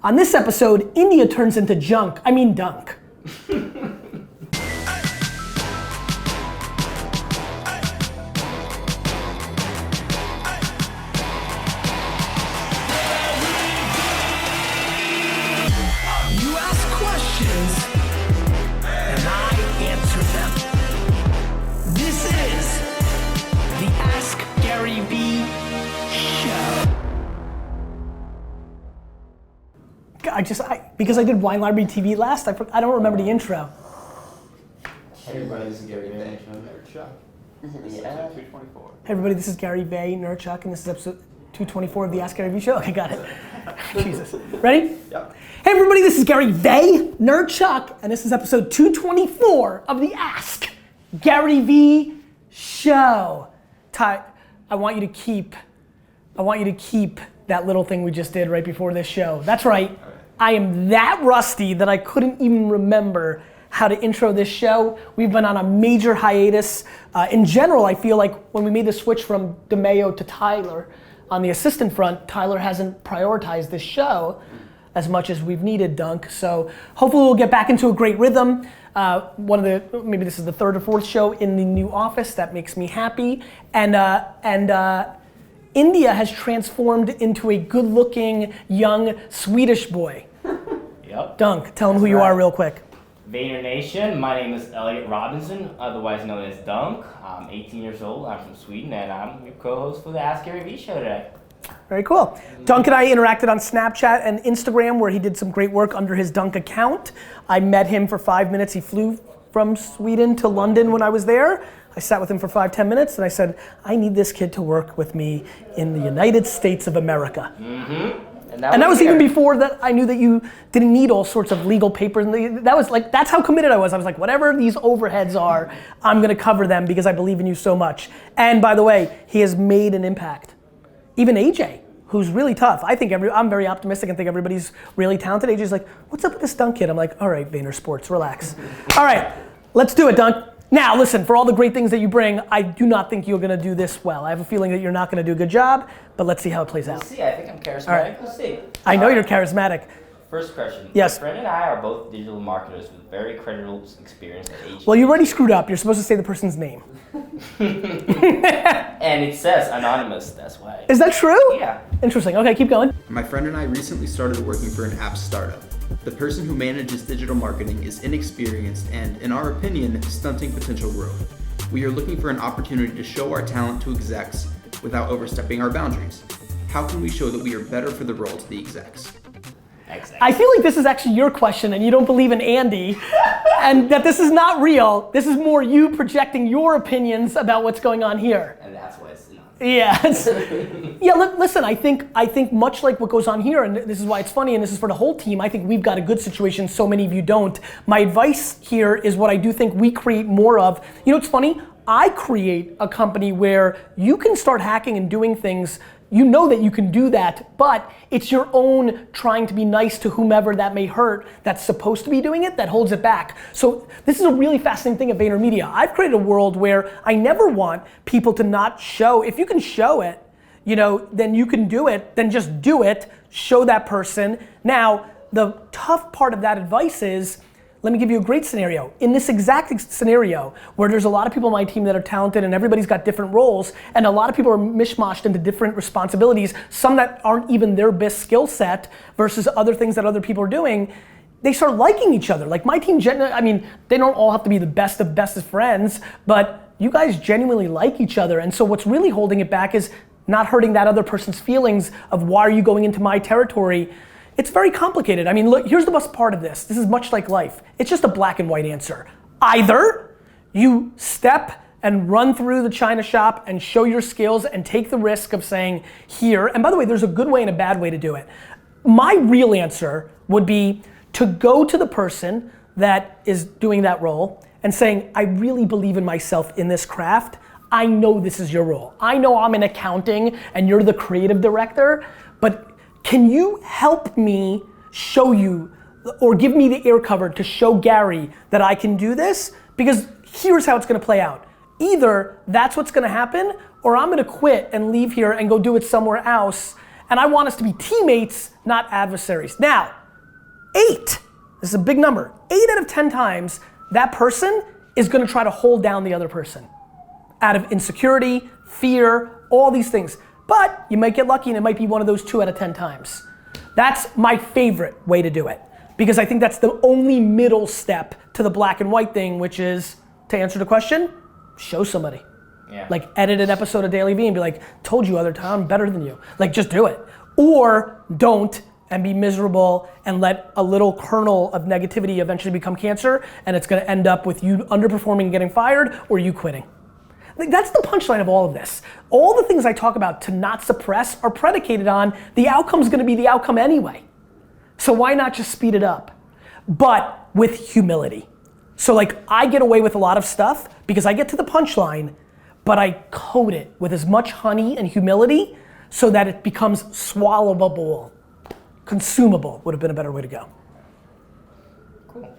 On this episode, India turns into dunk. Because I did Wine Library TV last, I don't remember the intro. Hey everybody, this is Garyvee, Nerdchuck. This is episode 224. Hey everybody, this is Garyvee, Nerdchuck, and this is episode 224 of the Ask Garyvee show. Okay, got it. Jesus. Ready? Yep. Hey everybody, this is Garyvee, Nerdchuck, and this is episode 224 of the Ask Garyvee show. Ty, I want you to keep that little thing we just did right before this show. That's right. I am that rusty that I couldn't even remember how to intro this show. We've been on a major hiatus. In general, I feel like when we made the switch from DeMeo to Tyler on the assistant front, Tyler hasn't prioritized this show as much as we've needed, Dunk. So hopefully we'll get back into a great rhythm. Maybe this is the third or fourth show in the new office. That makes me happy. And India has transformed into a good-looking, young Swedish boy. Yep. Dunk, tell them who you are real quick. Vayner Nation, my name is Elliot Robinson, otherwise known as Dunk. I'm 18 years old, I'm from Sweden, and I'm your co-host for the Ask Garyvee show today. Very cool. Dunk and I interacted on Snapchat and Instagram where he did some great work under his Dunk account. I met him for 5 minutes. He flew from Sweden to London when I was there. I sat with him for 5-10 minutes and I said, I need this kid to work with me in the United States of America. Mm-hmm. And that was even before that I knew that you didn't need all sorts of legal papers. And that's how committed I was. I was like, whatever these overheads are, I'm gonna cover them because I believe in you so much. And by the way, he has made an impact. Even AJ, who's really tough. I'm very optimistic and think everybody's really talented. AJ's like, what's up with this Dunk kid? I'm like, all right, Vayner Sports, relax. All right, let's do it, Dunk. Now, listen, for all the great things that you bring, I do not think you're gonna do this well. I have a feeling that you're not gonna do a good job, but let's see how it plays out. We'll see, I think I'm charismatic. Right. We'll see. I know you're charismatic. First question. Yes. My friend and I are both digital marketers with very credible experience at HP. Well, you already screwed up. You're supposed to say the person's name. And it says anonymous, that's why. Is that true? Yeah. Interesting, okay, keep going. My friend and I recently started working for an app startup. The person who manages digital marketing is inexperienced and, in our opinion, stunting potential growth. We are looking for an opportunity to show our talent to execs without overstepping our boundaries. How can we show that we are better for the role to the execs? I feel like this is actually your question and you don't believe in Andy and that this is not real. This is more you projecting your opinions about what's going on here. And that's why it's not. Yeah, listen, I think much like what goes on here, and this is why it's funny, and this is for the whole team, I think we've got a good situation, so many of you don't. My advice here is what I do think we create more of. You know what's funny? I create a company where you can start hacking and doing things. You know that you can do that, but it's your own trying to be nice to whomever that may hurt that's supposed to be doing it that holds it back. So this is a really fascinating thing at VaynerMedia. I've created a world where I never want people to not show. If you can show it, then you can do it, then just do it, show that person. Now, the tough part of that advice is, let me give you a great scenario. In this exact scenario, where there's a lot of people on my team that are talented and everybody's got different roles, and a lot of people are mishmashed into different responsibilities, some that aren't even their best skill set versus other things that other people are doing, they start liking each other. Like my team, they don't all have to be the best of bestest friends, but you guys genuinely like each other. And so what's really holding it back is not hurting that other person's feelings of why are you going into my territory. It's very complicated. I mean, look, here's the best part of this. This is much like life. It's just a black and white answer. Either you step and run through the china shop and show your skills and take the risk of saying here, and by the way, there's a good way and a bad way to do it. My real answer would be to go to the person that is doing that role and saying, I really believe in myself in this craft. I know this is your role. I know I'm in accounting and you're the creative director, but can you help me show you or give me the air cover to show Gary that I can do this? Because here's how it's gonna play out. Either that's what's gonna happen or I'm gonna quit and leave here and go do it somewhere else And I want us to be teammates, not adversaries. Now, 8, this is a big number, 8 out of 10 times, that person is gonna try to hold down the other person out of insecurity, fear, all these things. But you might get lucky and it might be one of those 2 out of 10 times. That's my favorite way to do it, because I think that's the only middle step to the black and white thing, which is, to answer the question, show somebody. Yeah. Like edit an episode of Garyvee and be like, told you other time, I'm better than you. Like just do it. Or don't and be miserable and let a little kernel of negativity eventually become cancer, and it's gonna end up with you underperforming and getting fired, or you quitting. Like that's the punchline of all of this. All the things I talk about to not suppress are predicated on the outcome's gonna be the outcome anyway. So why not just speed it up? But with humility. So like I get away with a lot of stuff because I get to the punchline, but I coat it with as much honey and humility so that it becomes swallowable. Consumable would have been a better way to go. Cool.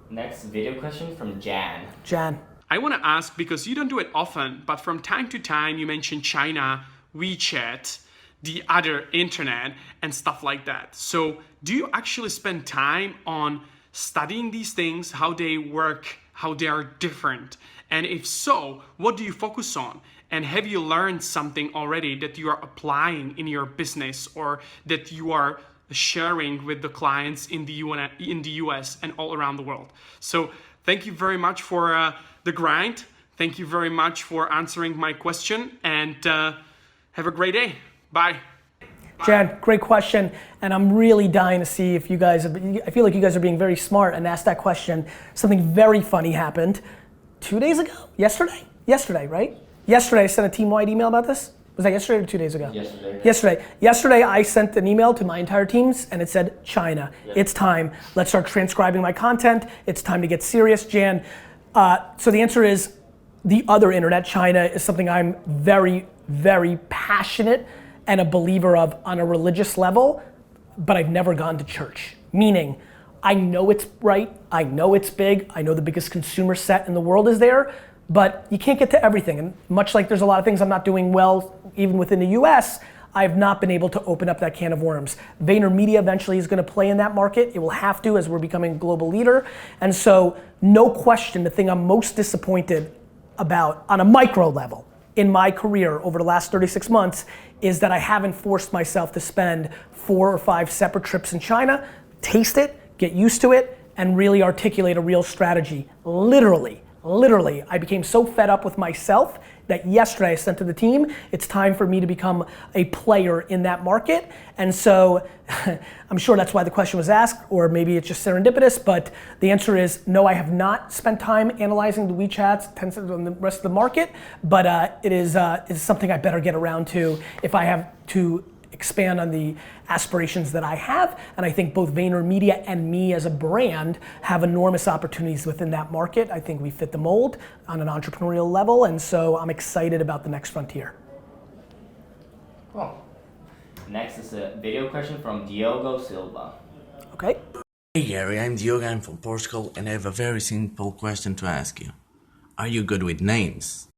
Next video question from Jan. Jan. I want to ask, because you don't do it often, but from time to time you mention China, WeChat, the other internet, and stuff like that. So do you actually spend time on studying these things, how they work, how they are different? And if so, what do you focus on? And have you learned something already that you are applying in your business, or that you are sharing with the clients in the US and all around the world? So thank you very much for the grind. Thank you very much for answering my question, and have a great day. Bye. Jan, great question, and I'm really dying to see if you guys, I feel like you guys are being very smart and asked that question. Something very funny happened 2 days ago? Yesterday? Yesterday, right? Yesterday I sent a team-wide email about this. Was that yesterday or 2 days ago? Yesterday. Yesterday I sent an email to my entire teams and it said, China, it's time. Let's start transcribing my content. It's time to get serious, Jan. So the answer is the other internet, China, is something I'm very, very passionate and a believer of on a religious level, but I've never gone to church. Meaning, I know it's right, I know it's big, I know the biggest consumer set in the world is there, but you can't get to everything. And much like there's a lot of things I'm not doing well, even within the US, I've not been able to open up that can of worms. VaynerMedia eventually is gonna play in that market. It will have to, as we're becoming a global leader. And so, no question, the thing I'm most disappointed about on a micro level in my career over the last 36 months is that I haven't forced myself to spend 4 or 5 separate trips in China, taste it, get used to it, and really articulate a real strategy. Literally, I became so fed up with myself that yesterday I sent to the team, it's time for me to become a player in that market. And so I'm sure that's why the question was asked, or maybe it's just serendipitous, but the answer is no, I have not spent time analyzing the WeChats, Tencent, and the rest of the market, but it is something I better get around to if I have to expand on the aspirations that I have, and I think both VaynerMedia and me as a brand have enormous opportunities within that market. I think we fit the mold on an entrepreneurial level, and so I'm excited about the next frontier. Cool. Next is a video question from Diogo Silva. Okay. Hey Gary, I'm Diogo, I'm from Portugal, and I have a very simple question to ask you. Are you good with names?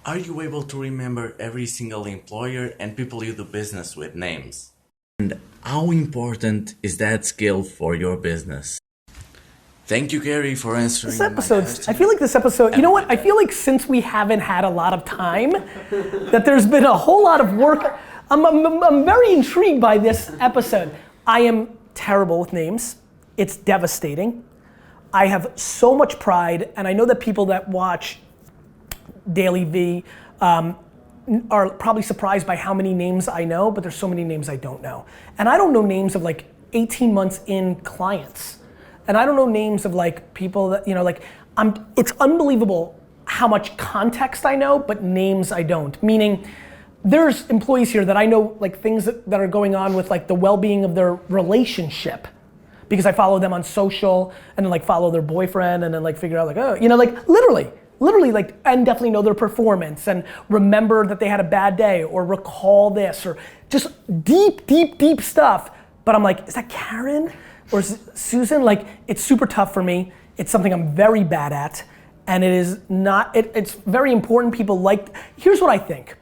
Are you able to remember every single employer and people you do business with names? And how important is that skill for your business? Thank you, Gary, for answering This episode, I feel like this episode, you know what? I feel like since we haven't had a lot of time, that there's been a whole lot of work. I'm very intrigued by this episode. I am terrible with names. It's devastating. I have so much pride, and I know that people that watch Garyvee are probably surprised by how many names I know, but there's so many names I don't know. And I don't know names of like 18 months in clients. And I don't know names of like people that, you know, like it's unbelievable how much context I know, but names I don't. Meaning there's employees here that I know like things that are going on with like the well-being of their relationship, because I follow them on social and then like follow their boyfriend and then like figure out like, oh, you know, like literally like, and definitely know their performance and remember that they had a bad day or recall this or just deep stuff. But I'm like, is that Karen or is it Susan? Like, it's super tough for me. It's something I'm very bad at, and it is not, it's very important people like, here's what I think.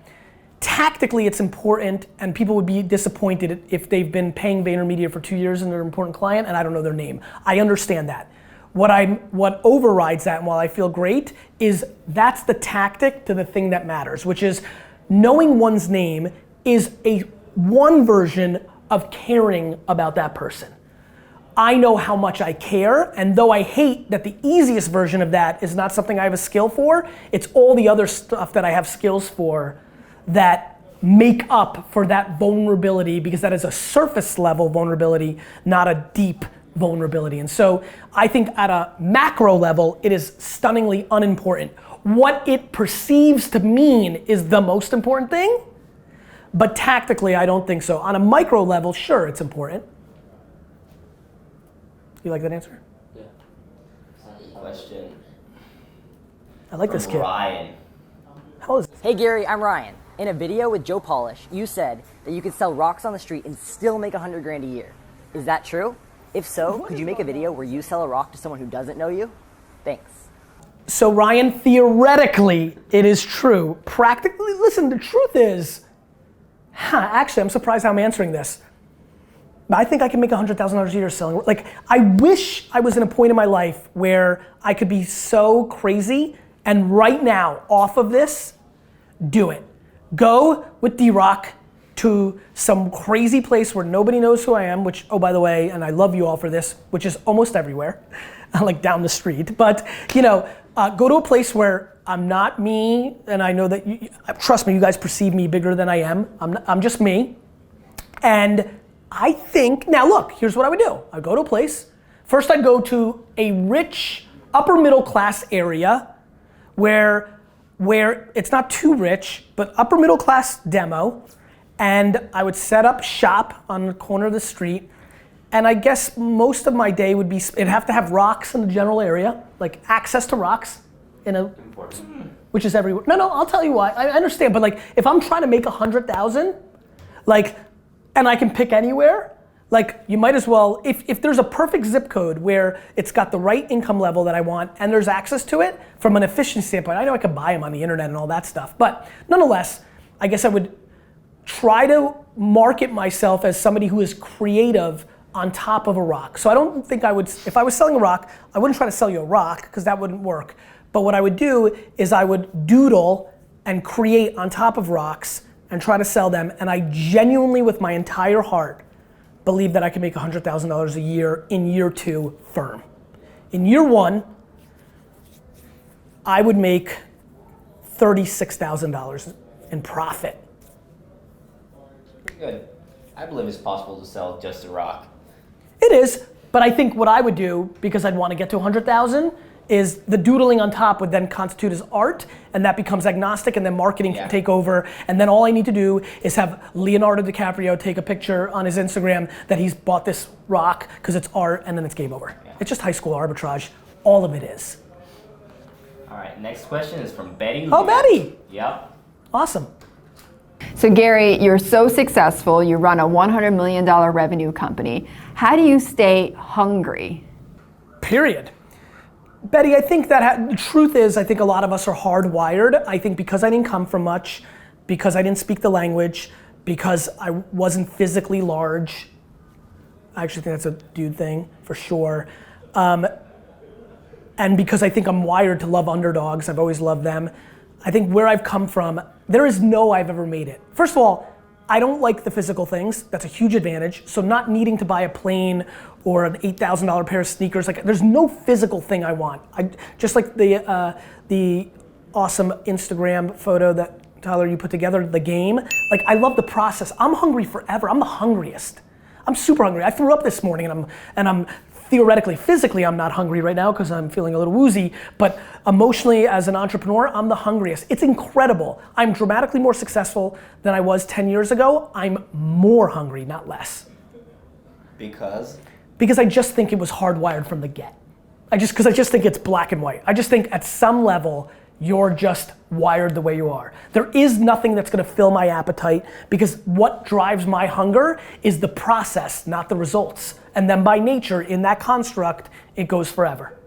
tactically it's important, and people would be disappointed if they've been paying VaynerMedia for 2 years and they're an important client and I don't know their name. I understand that. What overrides that, and while I feel great, is that's the tactic to the thing that matters, which is knowing one's name is one version of caring about that person. I know how much I care, and though I hate that the easiest version of that is not something I have a skill for, it's all the other stuff that I have skills for that make up for that vulnerability, because that is a surface level vulnerability, not a deep vulnerability. And so I think at a macro level, it is stunningly unimportant. What it perceives to mean is the most important thing, but tactically I don't think so. On a micro level, sure, it's important. You like that answer? Yeah. Question. I like this kid. Ryan. How is Hey Gary, I'm Ryan. In a video with Joe Polish, you said that you could sell rocks on the street and still make $100 grand a year. Is that true? If so, could you make a video where you sell a rock to someone who doesn't know you? Thanks. So Ryan, theoretically, it is true. Practically, listen, the truth is, actually, I'm surprised how I'm answering this. I think I can make $100,000 a year selling. Like, I wish I was in a point in my life where I could be so crazy, and right now, off of this, do it. Go with D-Rock to some crazy place where nobody knows who I am, which, oh, by the way, and I love you all for this, which is almost everywhere, like down the street. But, go to a place where I'm not me, and I know that, trust me, you guys perceive me bigger than I am. I'm just me. And I think, now look, here's what I would do. I'd go to a place. First I'd go to a rich, upper middle class area where it's not too rich, but upper middle class demo. And I would set up shop on the corner of the street. And I guess most of my day would be, it'd have to have rocks in the general area, like access to rocks which is everywhere. No, I'll tell you why. I understand, but like if I'm trying to make 100,000, like, and I can pick anywhere, like you might as well, if there's a perfect zip code where it's got the right income level that I want and there's access to it from an efficiency standpoint, I know I could buy them on the internet and all that stuff, but nonetheless, I guess I would try to market myself as somebody who is creative on top of a rock. So I don't think I would, if I was selling a rock, I wouldn't try to sell you a rock because that wouldn't work. But what I would do is I would doodle and create on top of rocks and try to sell them, and I genuinely, with my entire heart, believe that I can make $100,000 a year in year 2 firm. In year 1, I would make $36,000 in profit. Good. I believe it's possible to sell just a rock. It is, but I think what I would do, because I'd want to get to 100,000, is the doodling on top would then constitute as art, and that becomes agnostic, and then marketing can take over, and then all I need to do is have Leonardo DiCaprio take a picture on his Instagram that he's bought this rock because it's art, and then it's game over. Yeah. It's just high school arbitrage. All of it is. All right, next question is from Betty. Oh, Betty! Yep. Awesome. So Gary, you're so successful, you run a $100 million revenue company. How do you stay hungry? Period. Betty, I think that the truth is, I think a lot of us are hardwired. I think because I didn't come from much, because I didn't speak the language, because I wasn't physically large. I actually think that's a dude thing, for sure. And because I think I'm wired to love underdogs, I've always loved them. I think where I've come from, there is no I've ever made it. First of all, I don't like the physical things. That's a huge advantage. So not needing to buy a plane or an $8,000 pair of sneakers, like there's no physical thing I want. Just like the awesome Instagram photo that Tyler, you put together, the game. Like I love the process. I'm hungry forever. I'm the hungriest. I'm super hungry. I threw up this morning and I'm theoretically, physically, I'm not hungry right now because I'm feeling a little woozy, but emotionally, as an entrepreneur, I'm the hungriest. It's incredible. I'm dramatically more successful than I was 10 years ago. I'm more hungry, not less. Because? Because I just think it was hardwired from the get. Because I just think it's black and white. I just think at some level, you're just wired the way you are. There is nothing that's gonna fill my appetite because what drives my hunger is the process, not the results. And then by nature, in that construct, it goes forever.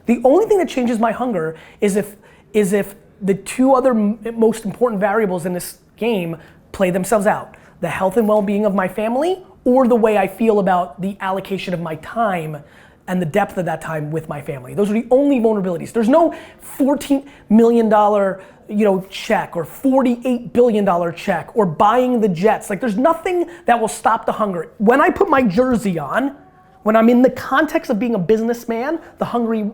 The only thing that changes my hunger is if the two other most important variables in this game play themselves out. The health and well-being of my family, or the way I feel about the allocation of my time and the depth of that time with my family. Those are the only vulnerabilities. There's no $14 million check or $48 billion check or buying the jets. Like, there's nothing that will stop the hunger. When I put my jersey on, when I'm in the context of being a businessman, the hungry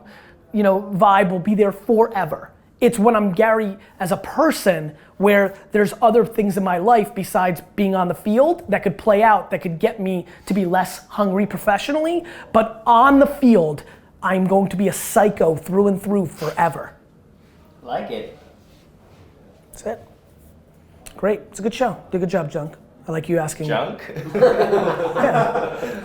vibe will be there forever. It's when I'm Gary as a person where there's other things in my life besides being on the field that could play out, that could get me to be less hungry professionally. But on the field, I'm going to be a psycho through and through forever. Like it. That's it. Great. It's a good show. Did a good job, Junk. I like you asking. Junk? Yeah.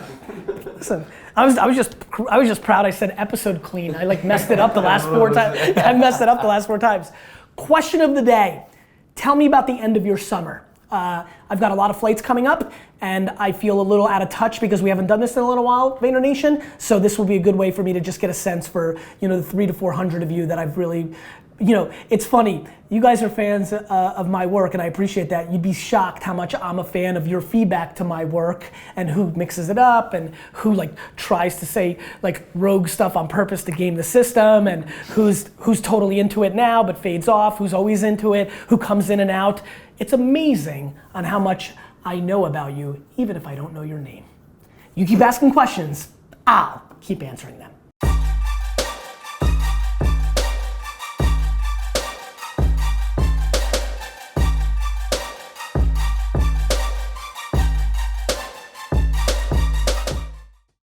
Listen, I was just proud I said episode clean. I messed it up the last 4 times. I messed it up the last 4 times. Question of the day. Tell me about the end of your summer. I've got a lot of flights coming up, and I feel a little out of touch because we haven't done this in a little while, Vayner Nation. So this will be a good way for me to just get a sense for the 300 to 400 of you that I've really. It's funny, you guys are fans of my work, and I appreciate that. You'd be shocked how much I'm a fan of your feedback to my work and who mixes it up and who tries to say rogue stuff on purpose to game the system, and who's totally into it now but fades off, who's always into it, who comes in and out. It's amazing on how much I know about you, even if I don't know your name. You keep asking questions, I'll keep answering them.